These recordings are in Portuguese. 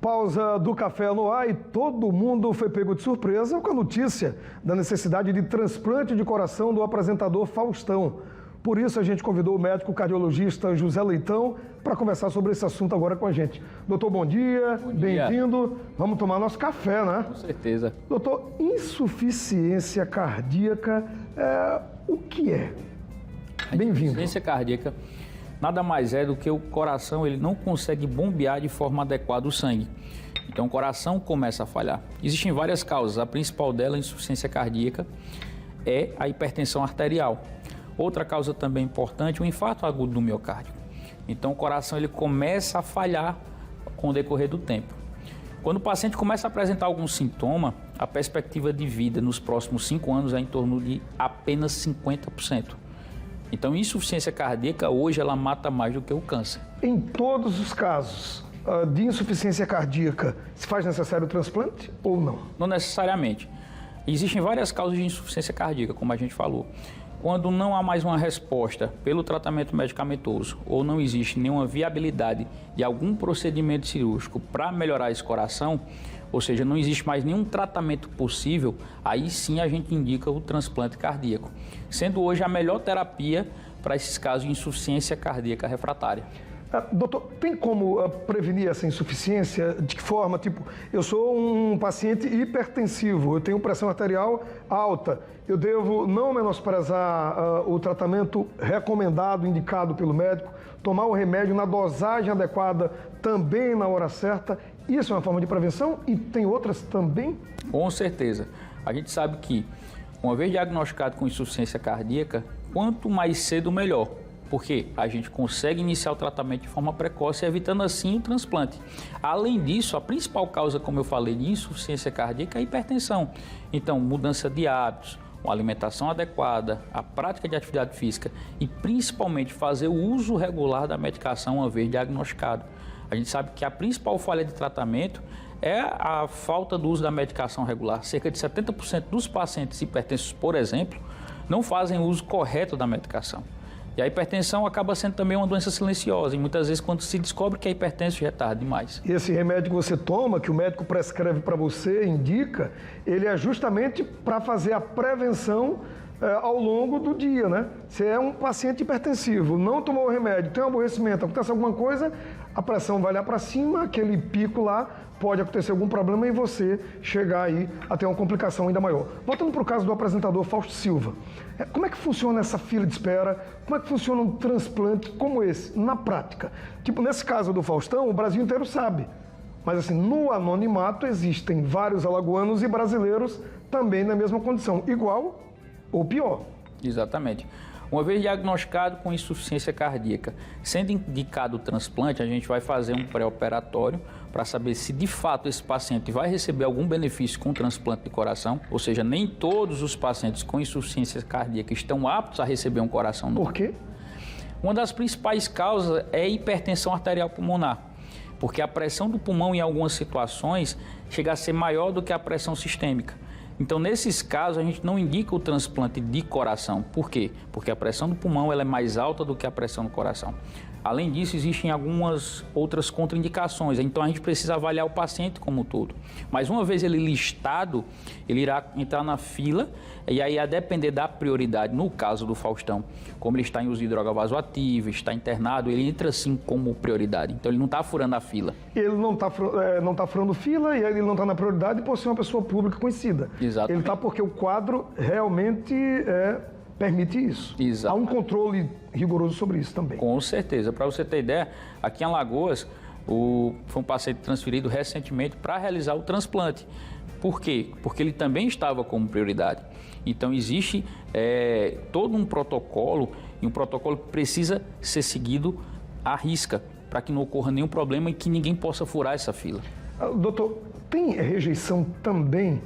Pausa do café no ar e todo mundo foi pego de surpresa com a notícia da necessidade de transplante de coração do apresentador Faustão. Por isso a gente convidou o médico cardiologista José Leitão para conversar sobre esse assunto agora com a gente. Doutor, bom dia, bem-vindo. Vamos tomar nosso café, né? Com certeza. Doutor, insuficiência cardíaca, o que é? Bem-vindo. Insuficiência cardíaca nada mais é do que o coração, ele não consegue bombear de forma adequada o sangue. Então o coração começa a falhar. Existem várias causas, a principal dela, a insuficiência cardíaca, é a hipertensão arterial. Outra causa também importante, o infarto agudo do miocárdio. Então o coração ele começa a falhar com o decorrer do tempo. Quando o paciente começa a apresentar algum sintoma, a perspectiva de vida nos próximos 5 anos é em torno de apenas 50%. Então, insuficiência cardíaca, hoje, ela mata mais do que o câncer. Em todos os casos de insuficiência cardíaca, se faz necessário o transplante ou não? Não necessariamente. Existem várias causas de insuficiência cardíaca, como a gente falou. Quando não há mais uma resposta pelo tratamento medicamentoso ou não existe nenhuma viabilidade de algum procedimento cirúrgico para melhorar esse coração, ou seja, não existe mais nenhum tratamento possível, aí sim a gente indica o transplante cardíaco, sendo hoje a melhor terapia para esses casos de insuficiência cardíaca refratária. Doutor, tem como prevenir essa insuficiência? De que forma? Tipo, eu sou um paciente hipertensivo, eu tenho pressão arterial alta, eu devo não menosprezar o tratamento recomendado, indicado pelo médico, tomar o remédio na dosagem adequada, também na hora certa. Isso é uma forma de prevenção e tem outras também? Com certeza. A gente sabe que, uma vez diagnosticado com insuficiência cardíaca, quanto mais cedo, melhor. Porque a gente consegue iniciar o tratamento de forma precoce, evitando assim o transplante. Além disso, a principal causa, como eu falei, de insuficiência cardíaca é a hipertensão. Então, mudança de hábitos, uma alimentação adequada, a prática de atividade física e principalmente fazer o uso regular da medicação uma vez diagnosticado. A gente sabe que a principal falha de tratamento é a falta do uso da medicação regular. Cerca de 70% dos pacientes hipertensos, por exemplo, não fazem o uso correto da medicação. E a hipertensão acaba sendo também uma doença silenciosa. E muitas vezes, quando se descobre que é hipertenso, já é tarde demais. E esse remédio que você toma, que o médico prescreve para você, indica, ele é justamente para fazer a prevenção ao longo do dia, né? Se é um paciente hipertensivo, não tomou o remédio, tem um aborrecimento, acontece alguma coisa, a pressão vai lá para cima, aquele pico lá, pode acontecer algum problema e você chegar aí a ter uma complicação ainda maior. Voltando para o caso do apresentador Fausto Silva, como é que funciona essa fila de espera? Como é que funciona um transplante como esse, na prática? Tipo, nesse caso do Faustão, o Brasil inteiro sabe. Mas assim, no anonimato existem vários alagoanos e brasileiros também na mesma condição, igual ou pior. Exatamente. Uma vez diagnosticado com insuficiência cardíaca, sendo indicado o transplante, a gente vai fazer um pré-operatório para saber se de fato esse paciente vai receber algum benefício com o transplante de coração, ou seja, nem todos os pacientes com insuficiência cardíaca estão aptos a receber um coração novo. Por quê? Uma das principais causas é a hipertensão arterial pulmonar, porque a pressão do pulmão em algumas situações chega a ser maior do que a pressão sistêmica. Então, nesses casos, a gente não indica o transplante de coração. Por quê? Porque a pressão do pulmão ela é mais alta do que a pressão do coração. Além disso, existem algumas outras contraindicações. Então, a gente precisa avaliar o paciente como um todo. Mas uma vez ele listado, ele irá entrar na fila e aí, a depender da prioridade, no caso do Faustão, como ele está em uso de droga vasoativa, está internado, ele entra sim como prioridade. Então, ele não está furando a fila. Ele não está furando fila e ele não está na prioridade por ser uma pessoa pública conhecida. Exatamente. Ele está porque o quadro realmente permite isso. Exatamente. Há um controle rigoroso sobre isso também. Com certeza. Para você ter ideia, aqui em Alagoas, foi um paciente transferido recentemente para realizar o transplante. Por quê? Porque ele também estava como prioridade. Então, existe todo um protocolo, e um protocolo que precisa ser seguido à risca, para que não ocorra nenhum problema e que ninguém possa furar essa fila. Doutor, tem rejeição também?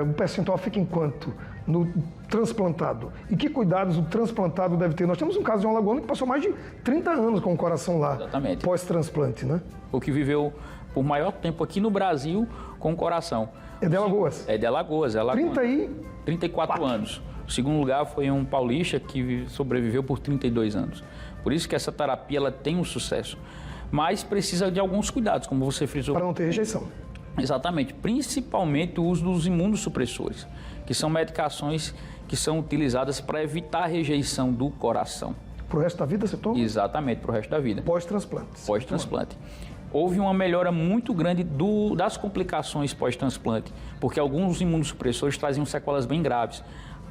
O percentual fica em quanto no transplantado? E que cuidados o transplantado deve ter? Nós temos um caso de um alagoano que passou mais de 30 anos com o coração lá. Exatamente. Pós-transplante, né? O que viveu por maior tempo aqui no Brasil com o coração. É de Alagoas? É de Alagoas. 34 anos. O segundo lugar foi um paulista que sobreviveu por 32 anos. Por isso que essa terapia ela tem um sucesso. mas precisa de alguns cuidados, como você frisou. Para não ter rejeição. Exatamente, principalmente o uso dos imunossupressores, que são medicações que são utilizadas para evitar a rejeição do coração. Para o resto da vida você toma? Exatamente, para o resto da vida. Pós-transplante. Pós-transplante. Houve uma melhora muito grande das complicações pós-transplante, porque alguns imunossupressores traziam sequelas bem graves.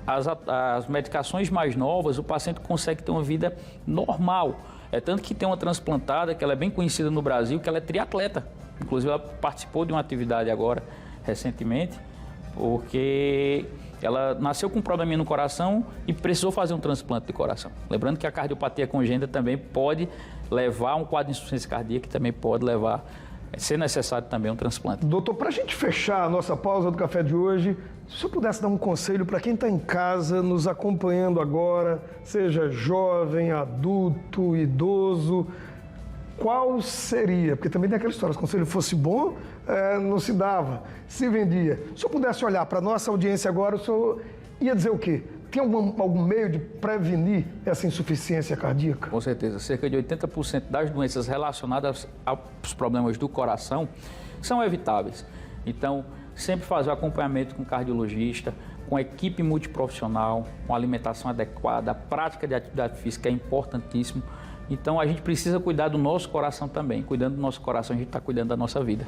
As medicações mais novas, o paciente consegue ter uma vida normal. É tanto que tem uma transplantada, que ela é bem conhecida no Brasil, que ela é triatleta. Inclusive, ela participou de uma atividade agora, recentemente, porque ela nasceu com um probleminha no coração e precisou fazer um transplante de coração. Lembrando que a cardiopatia congênita também pode levar a um quadro de insuficiência cardíaca, que também pode levar, ser necessário também um transplante. Doutor, para a gente fechar a nossa pausa do café de hoje, se o senhor pudesse dar um conselho para quem está em casa, nos acompanhando agora, seja jovem, adulto, idoso, qual seria? Porque também tem aquela história, se o conselho fosse bom, não se dava, se vendia. Se o senhor pudesse olhar para a nossa audiência agora, o senhor ia dizer o quê? Tem algum meio de prevenir essa insuficiência cardíaca? Com certeza. Cerca de 80% das doenças relacionadas aos problemas do coração são evitáveis. Então, sempre fazer o acompanhamento com o cardiologista, com a equipe multiprofissional, com alimentação adequada, a prática de atividade física é importantíssimo. Então, a gente precisa cuidar do nosso coração também. Cuidando do nosso coração, a gente está cuidando da nossa vida.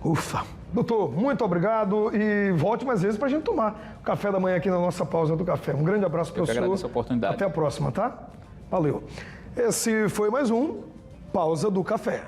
Ufa! Doutor, muito obrigado e volte mais vezes para a gente tomar o café da manhã aqui na nossa pausa do café. Um grande abraço para o senhor. Eu agradeço a oportunidade. Até a próxima, tá? Valeu. Esse foi mais um Pausa do Café.